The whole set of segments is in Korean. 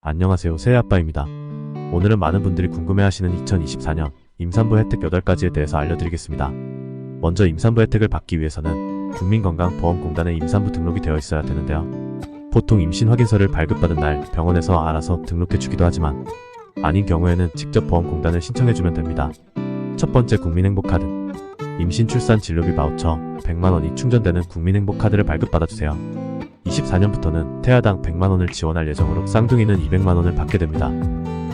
안녕하세요, 새해아빠입니다. 오늘은 많은 분들이 궁금해하시는 2024년 임산부 혜택 8가지에 대해서 알려드리겠습니다. 먼저 임산부 혜택을 받기 위해서는 국민건강보험공단에 임산부 등록이 되어 있어야 되는데요. 보통 임신 확인서를 발급받은 날 병원에서 알아서 등록해주기도 하지만 아닌 경우에는 직접 보험공단을 신청해주면 됩니다. 첫 번째, 국민행복카드. 임신 출산 진료비 바우처 100만원이 충전되는 국민행복카드를 발급받아주세요. 24년부터는 태아당 100만원을 지원할 예정으로 쌍둥이는 200만원을 받게 됩니다.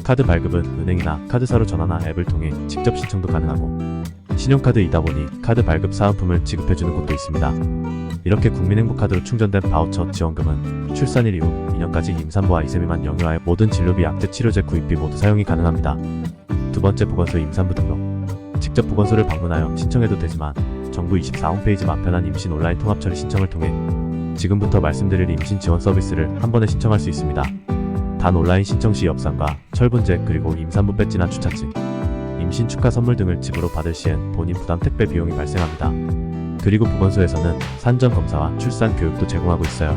카드 발급은 은행이나 카드사로 전화나 앱을 통해 직접 신청도 가능하고 신용카드이다 보니 카드 발급 사은품을 지급해주는 곳도 있습니다. 이렇게 국민행복카드로 충전된 바우처 지원금은 출산일 이후 2년까지 임산부와 2세 미만 영유아의 모든 진료비, 약제, 치료제, 구입비 모두 사용이 가능합니다. 두 번째, 보건소 임산부 등록. 직접 보건소를 방문하여 신청해도 되지만 정부 24 홈페이지 마편한 임신 온라인 통합처리 신청을 통해 지금부터 말씀드릴 임신 지원 서비스를 한 번에 신청할 수 있습니다. 단 온라인 신청 시 엽산과 철분제 그리고 임산부 배지나 주차증, 임신 축하 선물 등을 집으로 받을 시엔 본인 부담 택배 비용이 발생합니다. 그리고 보건소에서는 산전 검사와 출산 교육도 제공하고 있어요.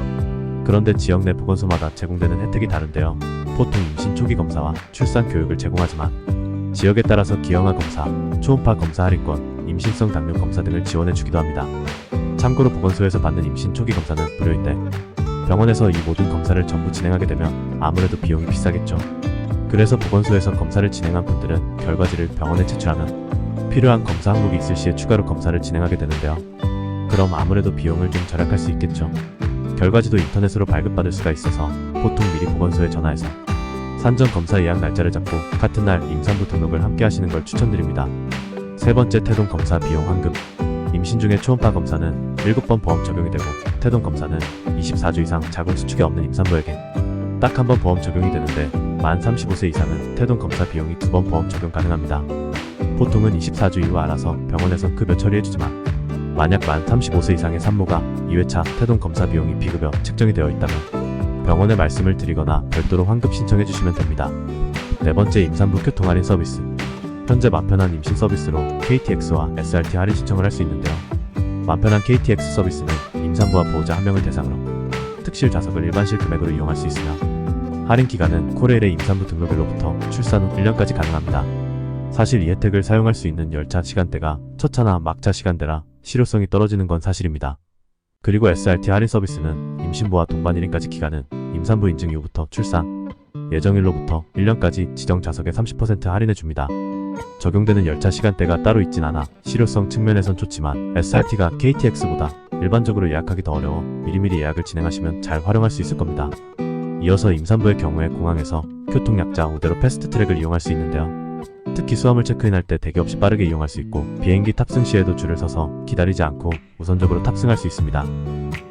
그런데 지역 내 보건소마다 제공되는 혜택이 다른데요. 보통 임신 초기 검사와 출산 교육을 제공하지만 지역에 따라서 기형아 검사, 초음파 검사 할인권, 임신성 당뇨 검사 등을 지원해주기도 합니다. 참고로 보건소에서 받는 임신 초기 검사는 무료인데 병원에서 이 모든 검사를 전부 진행하게 되면 아무래도 비용이 비싸겠죠. 그래서 보건소에서 검사를 진행한 분들은 결과지를 병원에 제출하면 필요한 검사 항목이 있을 시에 추가로 검사를 진행하게 되는데요. 그럼 아무래도 비용을 좀 절약할 수 있겠죠. 결과지도 인터넷으로 발급받을 수가 있어서 보통 미리 보건소에 전화해서 산전 검사 예약 날짜를 잡고 같은 날 임산부 등록을 함께 하시는 걸 추천드립니다. 세 번째, 태동 검사 비용 환급. 임신 중에 초음파 검사는 7번 보험 적용이 되고 태동 검사는 24주 이상 자궁 수축이 없는 임산부에게 딱 한 번 보험 적용이 되는데 만 35세 이상은 태동 검사 비용이 2번 보험 적용 가능합니다. 보통은 24주 이후 알아서 병원에서 급여 처리해주지만 만약 만 35세 이상의 산모가 2회차 태동 검사 비용이 비급여 책정이 되어 있다면 병원에 말씀을 드리거나 별도로 환급 신청해주시면 됩니다. 네 번째, 임산부 교통 할인 서비스. 현재 마편한 임신 서비스로 KTX와 SRT 할인 신청을 할 수 있는데요. 마편한 KTX 서비스는 임산부와 보호자 1명을 대상으로 특실 좌석을 일반실 금액으로 이용할 수 있으며 할인 기간은 코레일의 임산부 등록일로부터 출산 후 1년까지 가능합니다. 사실 이 혜택을 사용할 수 있는 열차 시간대가 첫차나 막차 시간대라 실효성이 떨어지는 건 사실입니다. 그리고 SRT 할인 서비스는 임신부와 동반 1인까지 기간은 임산부 인증 이후부터 출산 예정일로부터 1년까지 지정 좌석에 30% 할인해줍니다. 적용되는 열차 시간대가 따로 있진 않아 실효성 측면에선 좋지만 SRT가 KTX보다 일반적으로 예약하기 더 어려워 미리미리 예약을 진행하시면 잘 활용할 수 있을 겁니다. 이어서 임산부의 경우에 공항에서 교통약자 우대로 패스트트랙을 이용할 수 있는데요. 특히 수화물 체크인할 때 대기 없이 빠르게 이용할 수 있고 비행기 탑승 시에도 줄을 서서 기다리지 않고 우선적으로 탑승할 수 있습니다.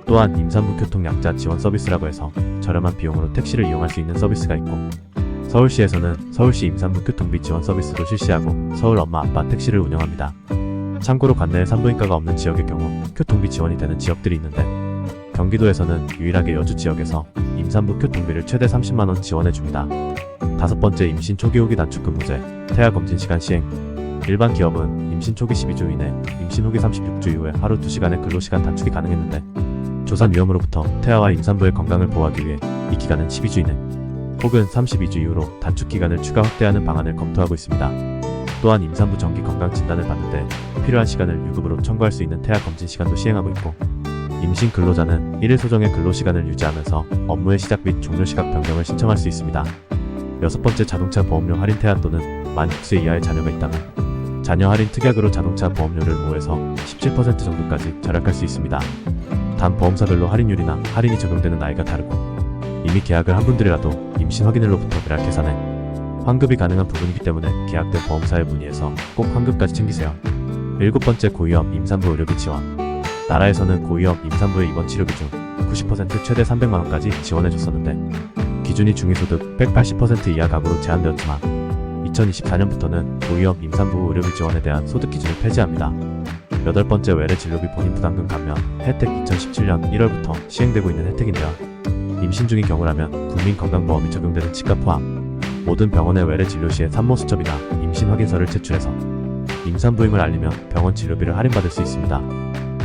또한 임산부 교통약자 지원 서비스라고 해서 저렴한 비용으로 택시를 이용할 수 있는 서비스가 있고 서울시에서는 서울시 임산부 교통비 지원 서비스도 실시하고 서울 엄마 아빠 택시를 운영합니다. 참고로 관내에 산부인과가 없는 지역의 경우 교통비 지원이 되는 지역들이 있는데 경기도에서는 유일하게 여주 지역에서 임산부 교통비를 최대 30만원 지원해줍니다. 다섯 번째, 임신 초기 후기 단축 근무제, 태아 검진 시간 시행. 일반 기업은 임신 초기 12주 이내, 임신 후기 36주 이후에 하루 2시간의 근로시간 단축이 가능했는데 조산 위험으로부터 태아와 임산부의 건강을 보호하기 위해 이 기간은 12주 이내 혹은 32주 이후로 단축 기간을 추가 확대하는 방안을 검토하고 있습니다. 또한 임산부 정기 건강 진단을 받는데 필요한 시간을 유급으로 청구할 수 있는 태아 검진 시간도 시행하고 있고 임신 근로자는 1일 소정의 근로시간을 유지하면서 업무의 시작 및 종료 시각 변경을 신청할 수 있습니다. 여섯 번째, 자동차 보험료 할인. 태아 또는 만 6세 이하의 자녀가 있다면 자녀 할인 특약으로 자동차 보험료를 5에서 17% 정도까지 절약할 수 있습니다. 단 보험사별로 할인율이나 할인이 적용되는 나이가 다르고 이미 계약을 한 분들이라도 임신 확인일로부터 매달 계산해 환급이 가능한 부분이기 때문에 계약된 보험사에 문의해서 꼭 환급까지 챙기세요. 일곱 번째, 고위험 임산부 의료비 지원. 나라에서는 고위험 임산부의 입원 치료비 중 90% 최대 300만원까지 지원해줬었는데 기준이 중위소득 180% 이하 가구로 제한되었지만 2024년부터는 고위험 임산부 의료비 지원에 대한 소득 기준을 폐지합니다. 여덟 번째, 외래 진료비 본인 부담금 감면 혜택. 2017년 1월부터 시행되고 있는 혜택인데요. 임신 중인 경우라면 국민건강보험이 적용되는 치과 포함 모든 병원의 외래 진료 시에 산모 수첩이나 임신 확인서를 제출해서 임산부임을 알리면 병원 진료비를 할인받을 수 있습니다.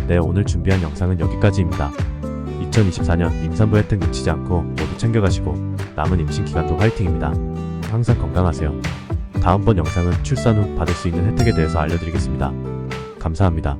네, 오늘 준비한 영상은 여기까지입니다. 2024년 임산부 혜택 놓치지 않고 모두 챙겨가시고 남은 임신 기간도 화이팅입니다. 항상 건강하세요. 다음번 영상은 출산 후 받을 수 있는 혜택에 대해서 알려드리겠습니다. 감사합니다.